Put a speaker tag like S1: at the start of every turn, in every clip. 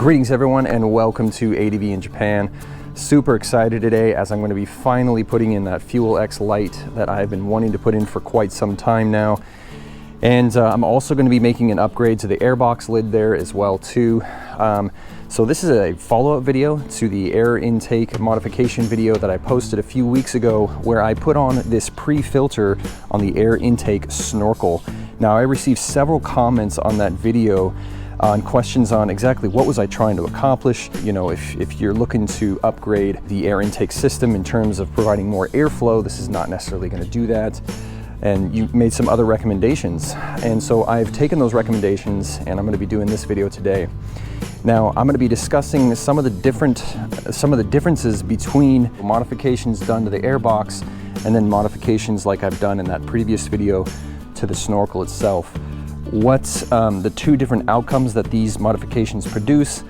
S1: Greetings everyone and welcome to ADV in Japan. Super excited today as I'm going to be finally putting in that FuelX lite that I've been wanting to put in for quite some time now. And I'm also going to be making an upgrade to the Airbox lid there as well too. So this is a follow-up video to the air intake modification video that I posted a few weeks ago where I put on this pre-filter on the air intake snorkel. Now I received several comments on that video on questions on exactly what was I trying to accomplish. You know, if you're looking to upgrade the air intake system in terms of providing more airflow, this is not necessarily going to do that. And you made some other recommendations. And so I've taken those recommendations and I'm going to be doing this video today. Now I'm going to be discussing some of the differences between modifications done to the Airbox and then modifications like I've done in that previous video to the snorkel itself. What's the two different outcomes that these modifications produce,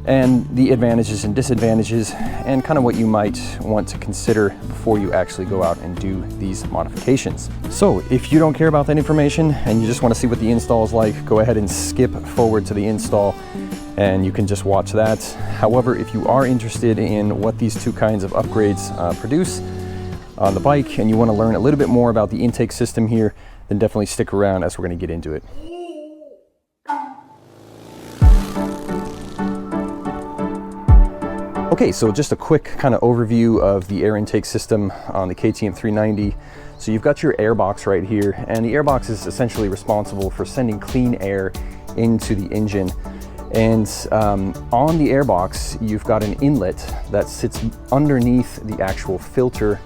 S1: and the advantages and disadvantages, and kind of what you might want to consider before you actually go out and do these modifications. So if you don't care about that information and you just want to see what the install is like, go ahead and skip forward to the install and you can just watch that. However, if you are interested in what these two kinds of upgrades produce on the bike and you want to learn a little bit more about the intake system here, then definitely stick around as we're going to get into it. Okay, so just a quick kind of overview of the air intake system on the KTM 390. So you've got your Airbox right here, and the Airbox is essentially responsible for sending clean air into the engine. And on the Airbox, you've got an inlet that sits underneath the actual filter,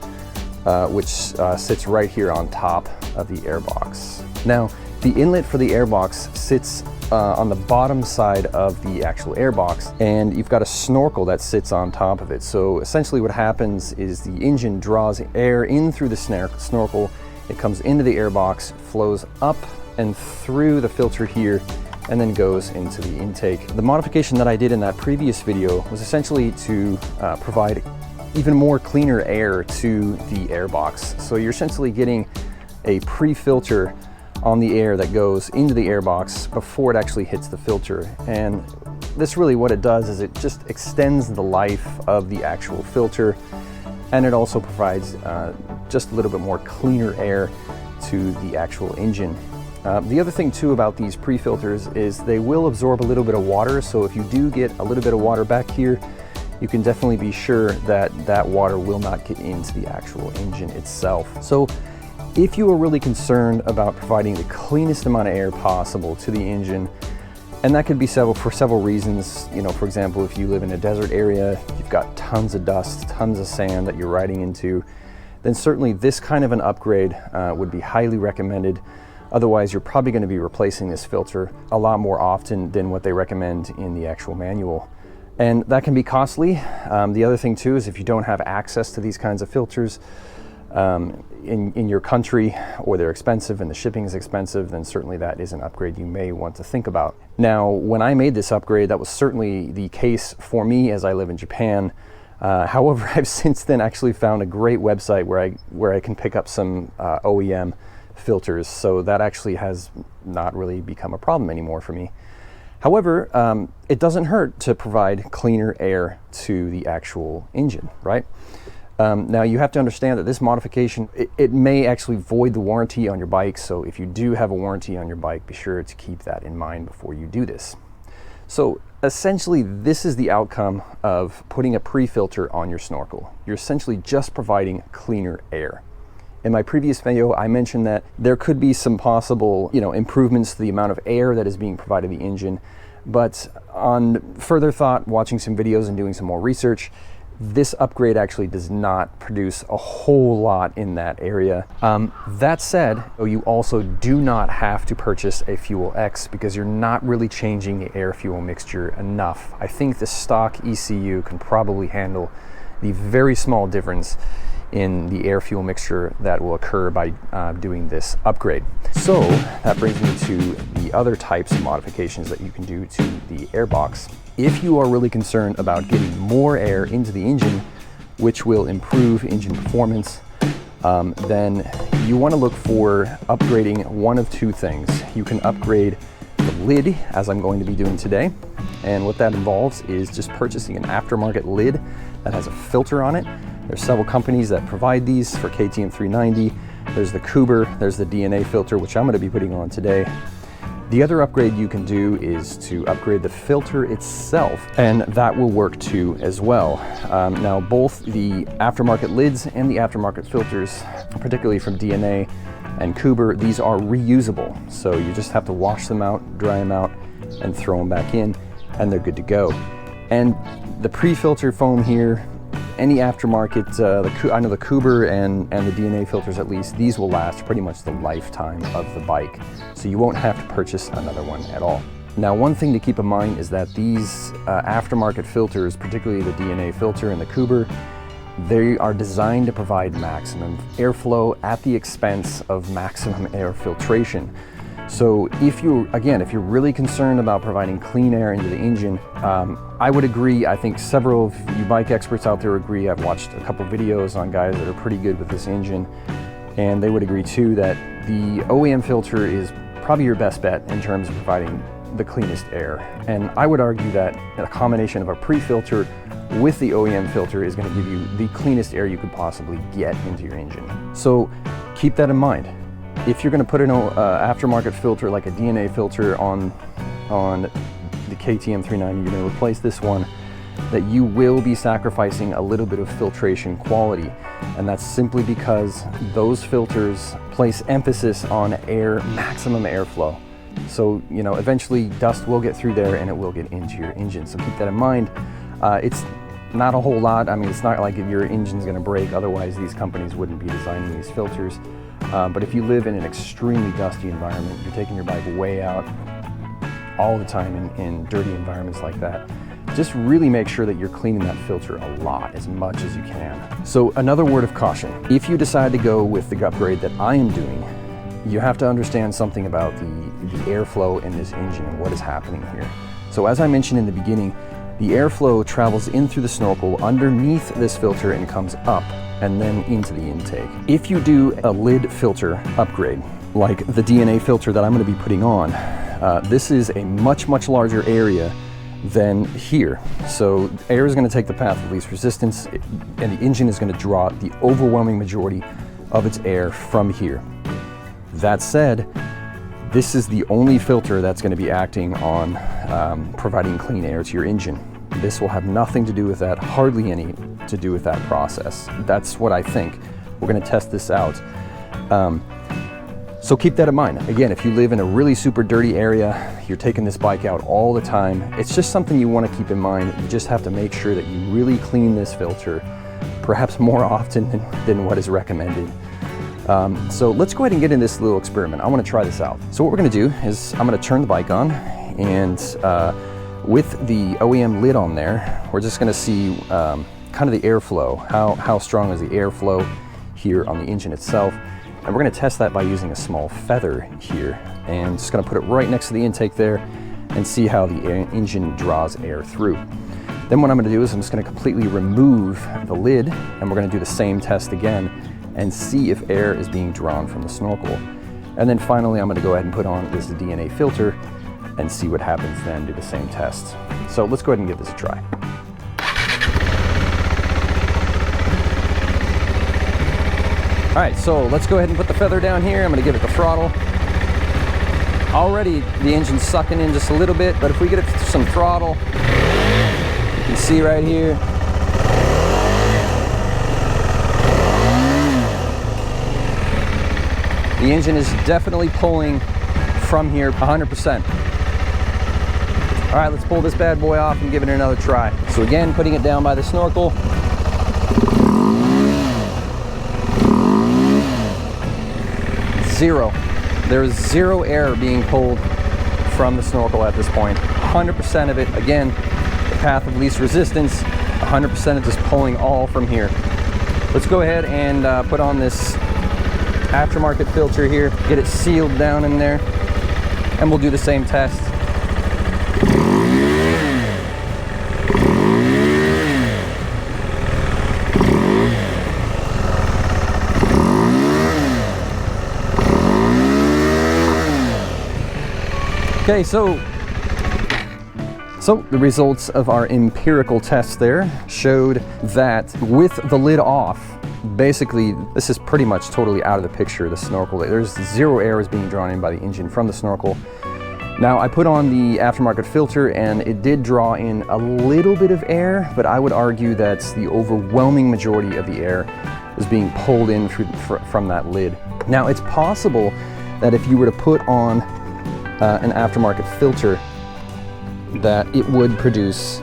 S1: which sits right here on top of the Airbox. Now, the inlet for the Airbox sits on the bottom side of the actual Airbox, and you've got a snorkel that sits on top of it. So essentially what happens is the engine draws air in through the snorkel, it comes into the Airbox, flows up and through the filter here, and then goes into the intake. The modification that I did in that previous video was essentially to provide even more cleaner air to the Airbox. So you're essentially getting a pre-filter on the air that goes into the Airbox before it actually hits the filter. And this really what it does is it just extends the life of the actual filter, and it also provides just a little bit more cleaner air to the actual engine. The other thing too about these pre-filters is they will absorb a little bit of water, so if you do get a little bit of water back here, you can definitely be sure that that water will not get into the actual engine itself. So if you are really concerned about providing the cleanest amount of air possible to the engine, and that could be for several reasons, you know, for example, if you live in a desert area, you've got tons of dust, tons of sand that you're riding into, then certainly this kind of an upgrade would be highly recommended. Otherwise, you're probably going to be replacing this filter a lot more often than what they recommend in the actual manual. And that can be costly. The other thing too is if you don't have access to these kinds of filters in your country, or they're expensive and the shipping is expensive, then certainly that is an upgrade you may want to think about. Now, when I made this upgrade, that was certainly the case for me as I live in Japan. However, I've since then actually found a great website where I can pick up some OEM filters, so that actually has not really become a problem anymore for me. However, it doesn't hurt to provide cleaner air to the actual engine, right? Now you have to understand that this modification, it may actually void the warranty on your bike, so if you do have a warranty on your bike, be sure to keep that in mind before you do this. So essentially this is the outcome of putting a pre-filter on your snorkel. You're essentially just providing cleaner air. In my previous video, I mentioned that there could be some possible, improvements to the amount of air that is being provided to the engine, but on further thought, watching some videos and doing some more research, this upgrade actually does not produce a whole lot in that area. That said, you also do not have to purchase a FuelX because you're not really changing the air fuel mixture enough. I think the stock ECU can probably handle the very small difference in the air fuel mixture that will occur by doing this upgrade. So that brings me to the other types of modifications that you can do to the Airbox. If you are really concerned about getting more air into the engine, which will improve engine performance, then you want to look for upgrading one of two things. You can upgrade the lid, as I'm going to be doing today. And what that involves is just purchasing an aftermarket lid that has a filter on it. There's several companies that provide these for KTM 390. There's the Kuber, there's the DNA filter, which I'm going to be putting on today. The other upgrade you can do is to upgrade the filter itself, and that will work too as well. Now, both the aftermarket lids and the aftermarket filters, particularly from DNA and Kuber, these are reusable. So you just have to wash them out, dry them out, and throw them back in, and they're good to go. And the pre-filter foam here, any aftermarket, I know the Kuber and the DNA filters at least, these will last pretty much the lifetime of the bike. So you won't have to purchase another one at all. Now, one thing to keep in mind is that these aftermarket filters, particularly the DNA filter and the Kuber, they are designed to provide maximum airflow at the expense of maximum air filtration. So if you're really concerned about providing clean air into the engine, I would agree. I think several of you bike experts out there agree. I've watched a couple videos on guys that are pretty good with this engine, and they would agree too that the OEM filter is probably your best bet in terms of providing the cleanest air. And I would argue that a combination of a pre-filter with the OEM filter is going to give you the cleanest air you could possibly get into your engine. So keep that in mind. If you're going to put an aftermarket filter like a DNA filter on the KTM 390, you're going to replace this one, that you will be sacrificing a little bit of filtration quality. And that's simply because those filters place emphasis on maximum airflow. So, eventually dust will get through there and it will get into your engine. So keep that in mind. It's not a whole lot. I mean, it's not like your engine's going to break. Otherwise, these companies wouldn't be designing these filters. But if you live in an extremely dusty environment, you're taking your bike way out all the time in dirty environments like that, just really make sure that you're cleaning that filter a lot, as much as you can. So another word of caution, if you decide to go with the upgrade that I am doing, you have to understand something about the airflow in this engine and what is happening here. So as I mentioned in the beginning, the airflow travels in through the snorkel underneath this filter and comes up and then into the intake. If you do a lid filter upgrade, like the DNA filter that I'm going to be putting on, this is a much larger area than here. So air is going to take the path of least resistance, and the engine is going to draw the overwhelming majority of its air from here. That said, this is the only filter that's going to be acting on providing clean air to your engine. This will have nothing to do with that, hardly any to do with that process. That's what I think. We're going to test this out. So keep that in mind. Again, if you live in a really super dirty area, you're taking this bike out all the time, it's just something you want to keep in mind. You just have to make sure that you really clean this filter, perhaps more often than what is recommended. So let's go ahead and get in this little experiment. I want to try this out. So what we're going to do is I'm going to turn the bike on, and with the OEM lid on there, we're just going to see kind of the airflow, how strong is the airflow here on the engine itself. And we're going to test that by using a small feather here, and just going to put it right next to the intake there and see how the engine draws air through. Then what I'm going to do is I'm just going to completely remove the lid, and we're going to do the same test again and see if air is being drawn from the snorkel. And then finally, I'm going to go ahead and put on this DNA filter and see what happens then, do the same test. So let's go ahead and give this a try. All right, so let's go ahead and put the feather down here. I'm going to give it the throttle. Already the engine's sucking in just a little bit, but if we get it to some throttle, you can see right here, the engine is definitely pulling from here 100%. All right, let's pull this bad boy off and give it another try. So again, putting it down by the snorkel. Zero. There is zero air being pulled from the snorkel at this point. 100% of it, again, the path of least resistance, 100% of just pulling all from here. Let's go ahead and put on this aftermarket filter here, get it sealed down in there, and we'll do the same test. Okay, so the results of our empirical test there showed that with the lid off, basically this is pretty much totally out of the picture, the snorkel. There's zero air is being drawn in by the engine from the snorkel. Now I put on the aftermarket filter and it did draw in a little bit of air, but I would argue that the overwhelming majority of the air is being pulled in from that lid. Now it's possible that if you were to put on an aftermarket filter, that it would produce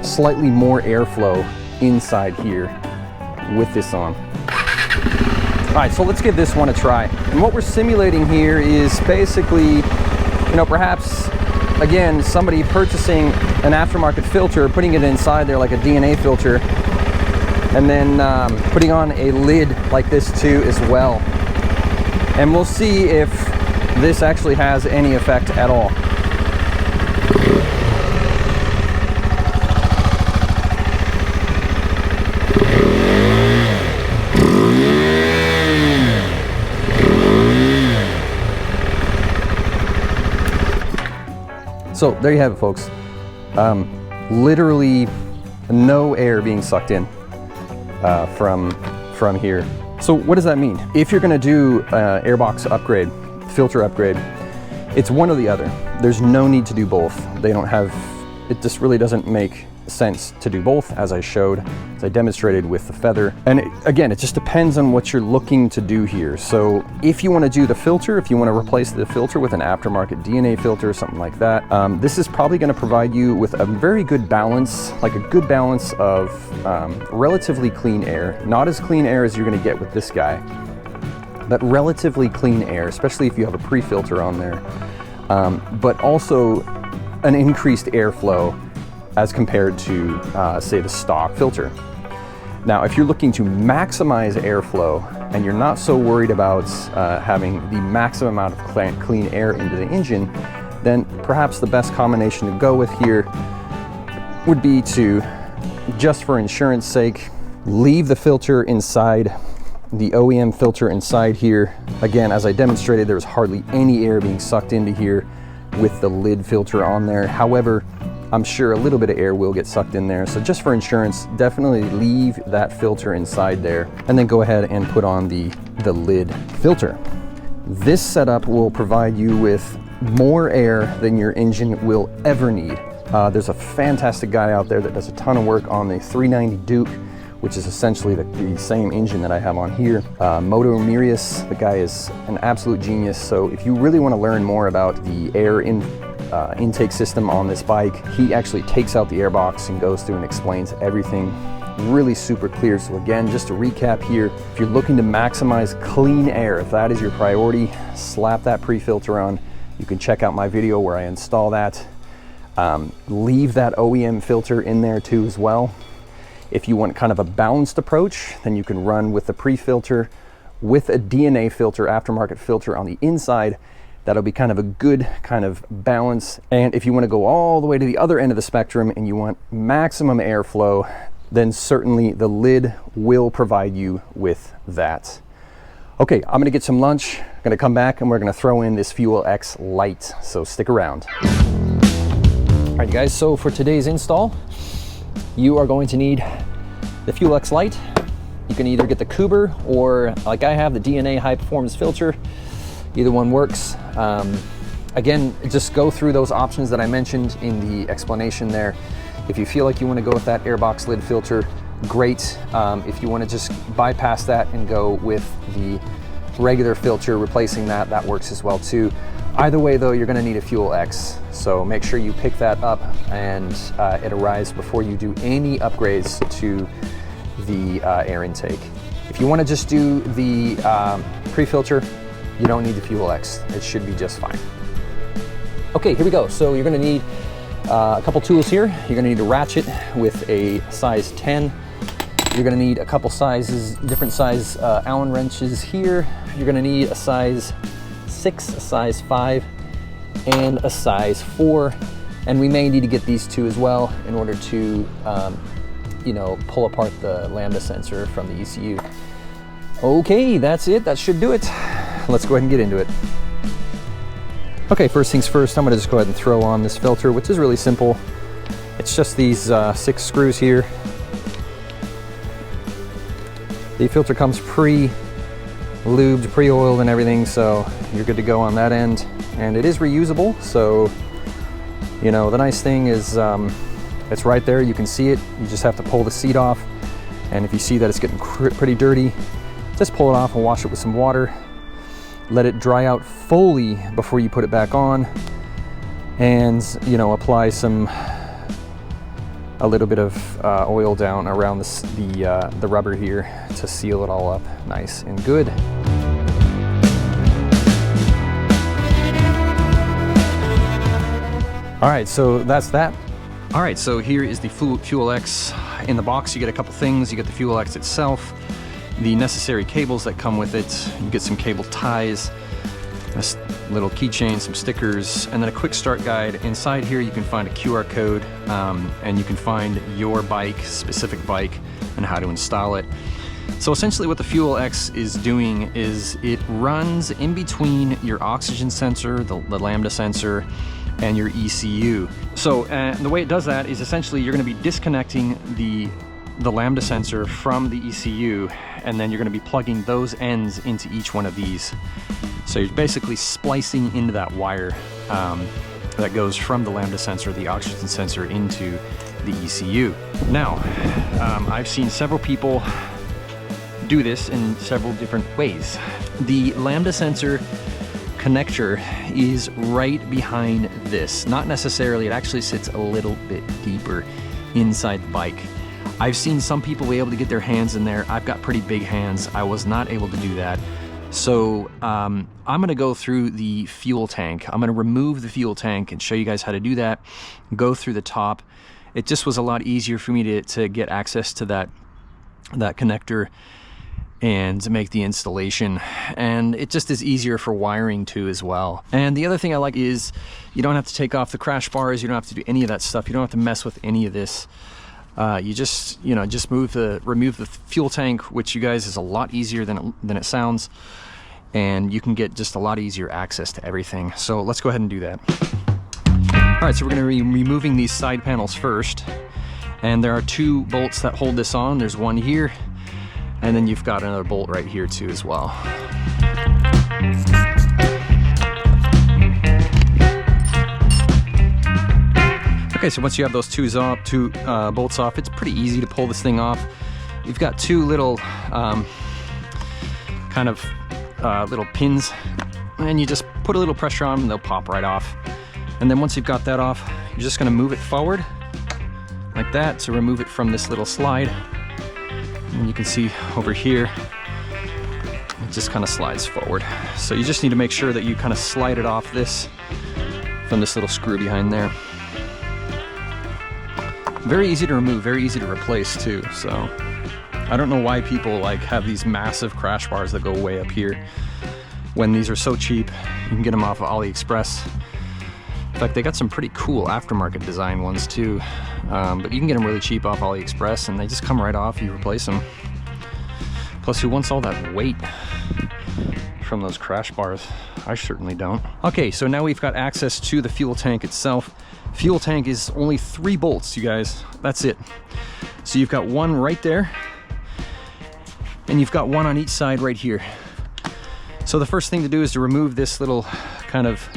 S1: slightly more airflow inside here with this on. All right, so let's give this one a try. And what we're simulating here is basically, you know, perhaps, again, somebody purchasing an aftermarket filter, putting it inside there like a DNA filter, and then putting on a lid like this too as well. And we'll see if this actually has any effect at all. So there you have it, folks. Literally no air being sucked in from here. So what does that mean? If you're gonna do Airbox upgrade, filter upgrade, it's one or the other. There's no need to do both. They don't have, it just really doesn't make sense to do both, as I showed, as I demonstrated with the feather. And again, it just depends on what you're looking to do here. So if you want to do the filter, if you want to replace the filter with an aftermarket DNA filter, something like that, this is probably going to provide you with a very good balance, like a good balance of relatively clean air. Not as clean air as you're going to get with this guy, but relatively clean air, especially if you have a pre-filter on there, but also an increased airflow as compared to, say, the stock filter. Now, if you're looking to maximize airflow and you're not so worried about having the maximum amount of clean air into the engine, then perhaps the best combination to go with here would be to, just for insurance sake, leave the filter inside, the OEM filter inside here. Again, as I demonstrated, there's hardly any air being sucked into here with the lid filter on there. However, I'm sure a little bit of air will get sucked in there. So just for insurance, definitely leave that filter inside there and then go ahead and put on the lid filter. This setup will provide you with more air than your engine will ever need. There's a fantastic guy out there that does a ton of work on the 390 Duke, which is essentially the same engine that I have on here. Moto Mirius, the guy is an absolute genius. So if you really want to learn more about the air intake system on this bike, he actually takes out the airbox and goes through and explains everything really super clear. So again, just to recap here, if you're looking to maximize clean air, if that is your priority, slap that pre-filter on. You can check out my video where I install that. Leave that OEM filter in there too as well. If you want kind of a balanced approach, then you can run with the pre-filter with a DNA filter, aftermarket filter on the inside. That'll be kind of a good kind of balance. And if you want to go all the way to the other end of the spectrum and you want maximum airflow, then certainly the lid will provide you with that. Okay, I'm gonna get some lunch, gonna come back and we're gonna throw in this FuelX Lite, so stick around. All right, you guys, so for today's install, you are going to need the FuelX Lite. You can either get the Kuber or, like I have, the DNA high performance filter. Either one works. Again, just go through those options that I mentioned in the explanation there. If you feel like you want to go with that Airbox lid filter, great. If you want to just bypass that and go with the regular filter, replacing that, that works as well too. Either way though, you're going to need a FuelX. So make sure you pick that up and it arrives before you do any upgrades to the air intake. If you want to just do the pre-filter, you don't need the FuelX. It should be just fine. Okay, here we go. So you're going to need a couple tools here. You're going to need a ratchet with a size 10. You're going to need a couple sizes, different size Allen wrenches here. You're going to need a size 6, a size 5, and a size 4. And we may need to get these two as well in order to, you know, pull apart the lambda sensor from the ECU. Okay, that's it. That should do it. Let's go ahead and get into it. Okay, first things first, I'm gonna just go ahead and throw on this filter, which is really simple. It's just these 6 screws here. The filter comes pre-lubed, pre-oiled and everything, so you're good to go on that end. And it is reusable, so you know, the nice thing is it's right there, you can see it. You just have to pull the seat off, and if you see that it's getting pretty dirty, just pull it off and wash it with some water. Let it dry out fully before you put it back on, and you know, apply a little bit of oil down around the rubber here to seal it all up nice and good. All right, so that's that. All right, so here is the FuelX. In the box, you get a couple things. You get the FuelX itself, the necessary cables that come with it. You get some cable ties, a little keychain, some stickers, and then a quick start guide. Inside here, you can find a QR code, and you can find your bike, specific bike, and how to install it. So essentially what the FuelX is doing is it runs in between your oxygen sensor, the lambda sensor, and your ECU. So the way it does that is essentially you're going to be disconnecting the lambda sensor from the ECU, and then you're going to be plugging those ends into each one of these. So you're basically splicing into that wire that goes from the lambda sensor, the oxygen sensor, into the ECU. Now, I've seen several people do this in several different ways. The lambda sensor connector is right behind this. Not necessarily, it actually sits a little bit deeper inside the bike. I've seen some people be able to get their hands in there. I've got pretty big hands. I was not able to do that. So I'm gonna go through the fuel tank. I'm gonna remove the fuel tank and show you guys how to do that. Go through the top. It just was a lot easier for me to get access to that connector and to make the installation, and it just is easier for wiring too as well. And the other thing I like is you don't have to take off the crash bars, you don't have to do any of that stuff, you don't have to mess with any of this. You just remove the fuel tank, which you guys is a lot easier than it sounds, and you can get just a lot easier access to everything. So let's go ahead and do that. All right, so we're going to be removing these side panels first, and there are 2 bolts that hold this on. There's one here, and then you've got another bolt right here too as well. Okay, so once you have those two bolts off, it's pretty easy to pull this thing off. You've got 2 little little pins, and you just put a little pressure on them, and they'll pop right off. And then once you've got that off, you're just gonna move it forward like that to remove it from this little slide. And you can see over here, it just kind of slides forward. So you just need to make sure that you kind of slide it off this from this little screw behind there. Very easy to remove, very easy to replace too. So I don't know why people like have these massive crash bars that go way up here when these are so cheap. You can get them off of AliExpress. In fact, they got some pretty cool aftermarket design ones too, but you can get them really cheap off AliExpress, and they just come right off. You replace them. Plus, who wants all that weight from those crash bars? I certainly don't. Okay, so now we've got access to the fuel tank itself. Fuel tank is only 3 bolts, you guys. That's it. So you've got one right there, and you've got one on each side right here. So the first thing to do is to remove this little kind of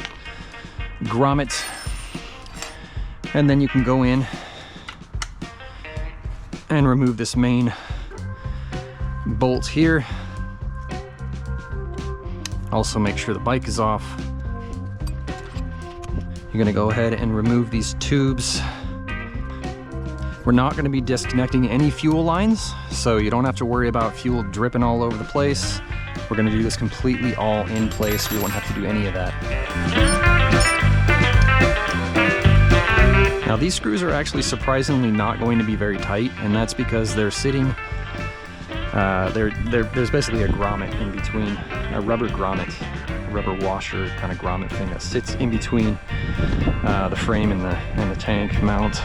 S1: grommet, and then you can go in and remove this main bolt here. Also make sure the bike is off. You're gonna go ahead and remove these tubes. We're not gonna be disconnecting any fuel lines, so you don't have to worry about fuel dripping all over the place. We're gonna do this completely all in place. We won't have to do any of that. Now these screws are actually surprisingly not going to be very tight, and that's because they're sitting, there's basically a grommet in between, a rubber grommet, rubber washer kind of grommet thing that sits in between the frame and the tank mount.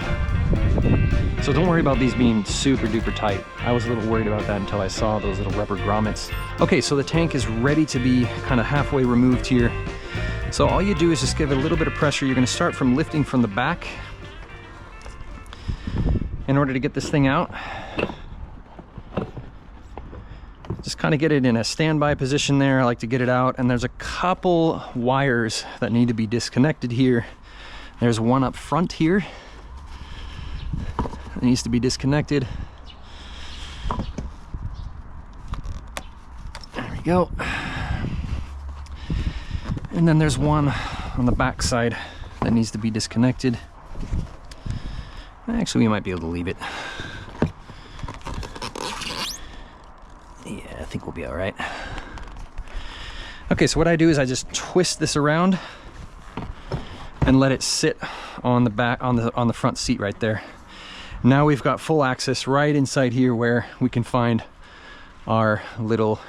S1: So don't worry about these being super duper tight. I was a little worried about that until I saw those little rubber grommets. Okay, so the tank is ready to be kind of halfway removed here. So all you do is just give it a little bit of pressure. You're going to start from lifting from the back in order to get this thing out. Just kind of get it in a standby position there. I like to get it out, and there's a couple wires that need to be disconnected here. There's one up front here that needs to be disconnected. There we go. And then there's one on the back side that needs to be disconnected. Actually, we might be able to leave it. Yeah, I think we'll be all right. Okay, so what I do is I just twist this around and let it sit on the back, on the front seat right there. Now we've got full access right inside here where we can find our little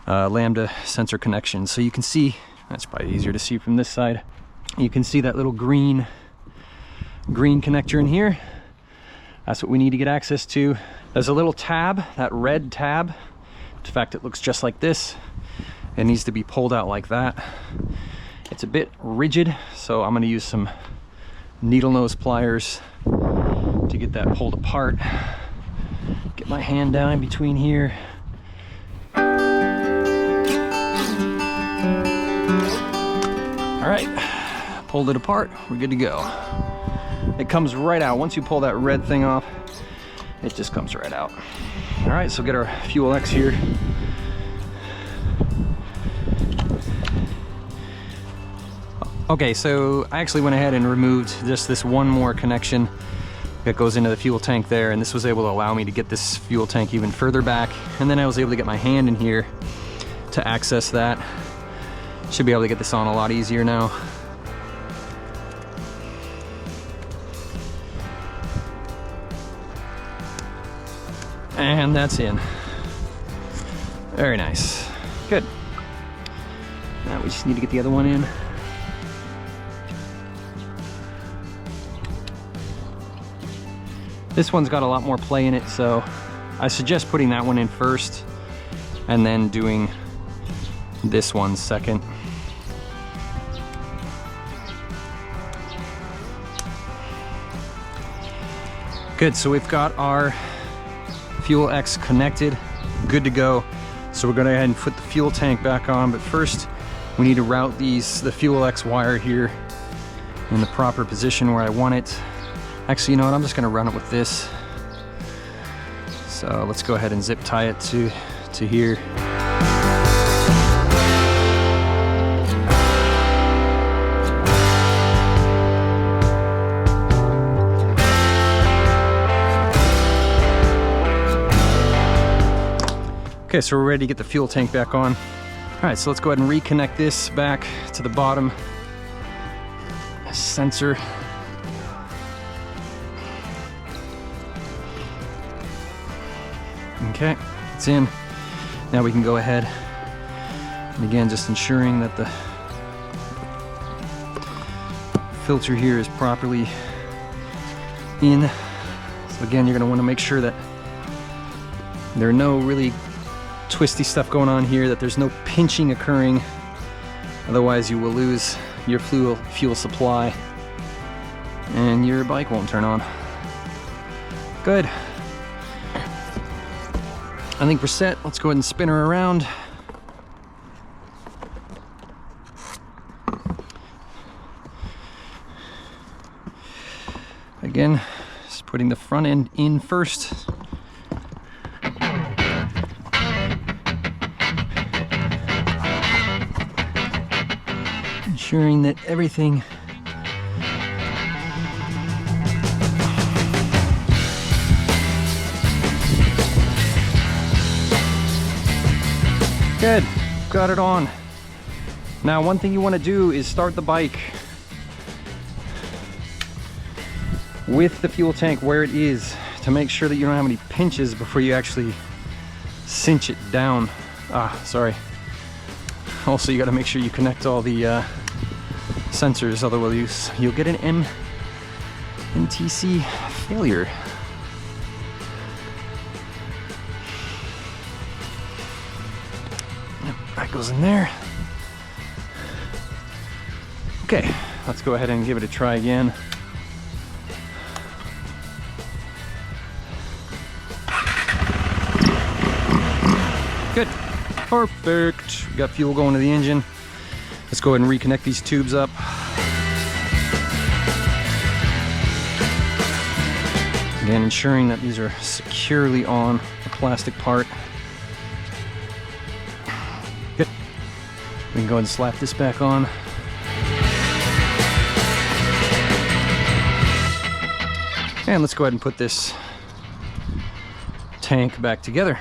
S1: lambda sensor connection. So you can see, that's probably easier to see from this side. You can see that little green connector in here. That's what we need to get access to. There's a little tab, that red tab. In fact, it looks just like this. It needs to be pulled out like that. It's a bit rigid, so I'm going to use some needle nose pliers to get that pulled apart. Get my hand down in between here. All right, pulled it apart, we're good to go. It comes right out. Once you pull that red thing off, it just comes right out. All right, so get our FuelX here. Okay, so I actually went ahead and removed just this one more connection that goes into the fuel tank there, and this was able to allow me to get this fuel tank even further back, and then I was able to get my hand in here to access that. Should be able to get this on a lot easier now. And that's in. Very nice. Good. Now we just need to get the other one in. This one's got a lot more play in it, so I suggest putting that one in first and then doing this one second. Good, so we've got our FuelX connected, good to go. So we're gonna go ahead and put the fuel tank back on, but first we need to route the FuelX wire here in the proper position where I want it. Actually, you know what, I'm just gonna run it with this. So let's go ahead and zip tie it to here. Okay, so we're ready to get the fuel tank back on. All right, so let's go ahead and reconnect this back to the bottom sensor. Okay, it's in. Now we can go ahead and again, just ensuring that the filter here is properly in. So again, you're gonna wanna make sure that there are no really twisty stuff going on here, that there's no pinching occurring. Otherwise you will lose your fuel supply and your bike won't turn on. Good. I think we're set. Let's go ahead and spin her around. Again, just putting the front end in first. Ensuring that everything good, got it on. Now one thing you want to do is start the bike with the fuel tank where it is to make sure that you don't have any pinches before you actually cinch it down. Sorry. Also, you got to make sure you connect all the sensors, otherwise you'll get an NTC failure. Yep, that goes in there. Okay, let's go ahead and give it a try again. Good. Perfect. We got fuel going to the engine. Let's go ahead and reconnect these tubes up. Again, ensuring that these are securely on the plastic part. Good. We can go ahead and slap this back on. And let's go ahead and put this tank back together.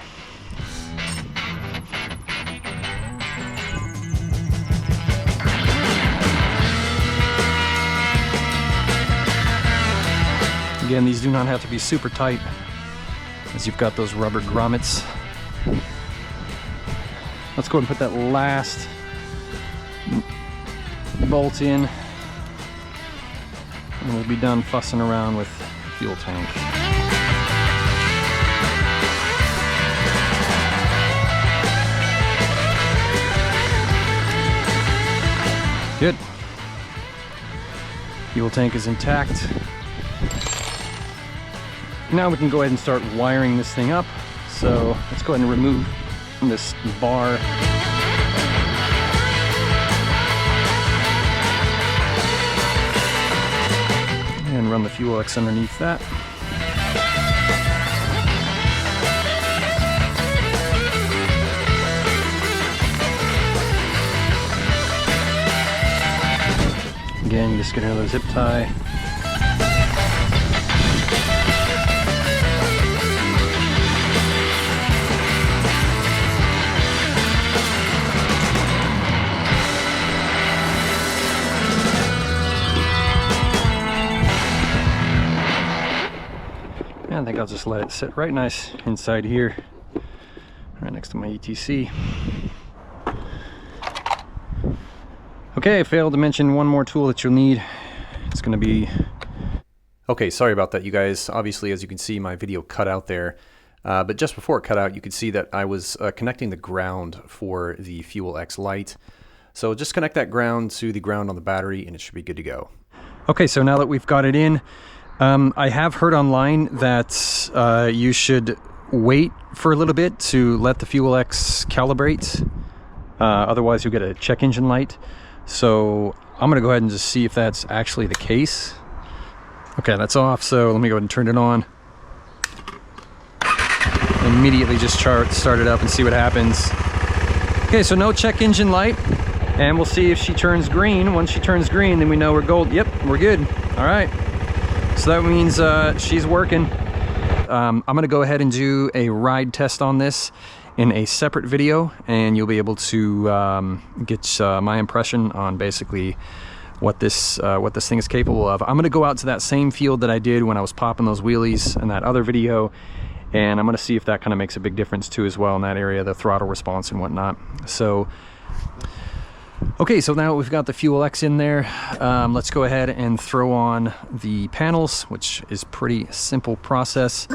S1: Again, these do not have to be super tight, as you've got those rubber grommets. Let's go ahead and put that last bolt in, and we'll be done fussing around with the fuel tank. Good. Fuel tank is intact. Now we can go ahead and start wiring this thing up. So let's go ahead and remove this bar. And run the FuelX underneath that. Again, you just get another zip tie. I think I'll just let it sit right nice inside here, right next to my ETC. Okay, I failed to mention one more tool that you'll need. It's going to be... Okay, sorry about that, you guys. Obviously, as you can see, my video cut out there. But just before it cut out, you could see that I was connecting the ground for the FuelX Lite. So just connect that ground to the ground on the battery and it should be good to go. Okay, so now that we've got it in, I have heard online that you should wait for a little bit to let the FuelX calibrate. Otherwise you'll get a check engine light. So I'm gonna go ahead and just see if that's actually the case. Okay, that's off, so let me go ahead and turn it on. Immediately just start it up and see what happens. Okay, so no check engine light. And we'll see if she turns green. Once she turns green, then we know we're gold. Yep, we're good. All right. So that means she's working. I'm gonna go ahead and do a ride test on this in a separate video, and you'll be able to get my impression on basically what this thing is capable of. I'm gonna go out to that same field that I did when I was popping those wheelies in that other video, and I'm gonna see if that kind of makes a big difference too as well in that area, the throttle response and whatnot. So okay, so now we've got the FuelX in there. Let's go ahead and throw on the panels, which is pretty simple process.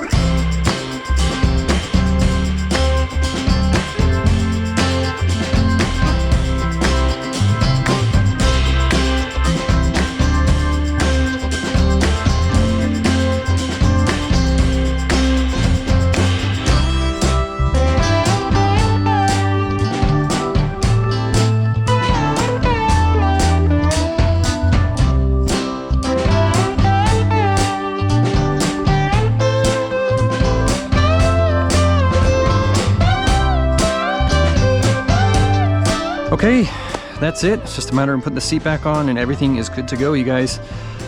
S1: Okay, that's it. It's just a matter of putting the seat back on and everything is good to go, you guys.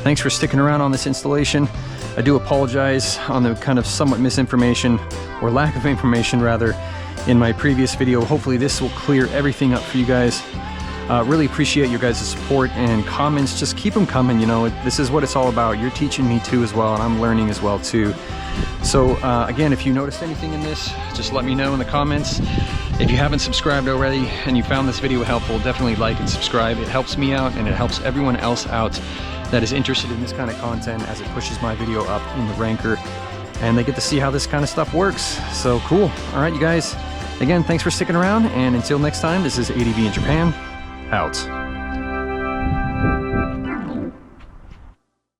S1: Thanks for sticking around on this installation. I do apologize on the kind of somewhat misinformation, or lack of information rather, in my previous video. Hopefully this will clear everything up for you guys. Really appreciate your guys' support and comments. Just keep them coming, you know. This is what it's all about. You're teaching me too as well, and I'm learning as well too. So again, if you noticed anything in this, just let me know in the comments. If you haven't subscribed already and you found this video helpful, definitely like and subscribe. It helps me out and it helps everyone else out that is interested in this kind of content, as it pushes my video up in the ranker and they get to see how this kind of stuff works. So cool. All right, you guys. Again, thanks for sticking around, and until next time, this is ADV in Japan, out.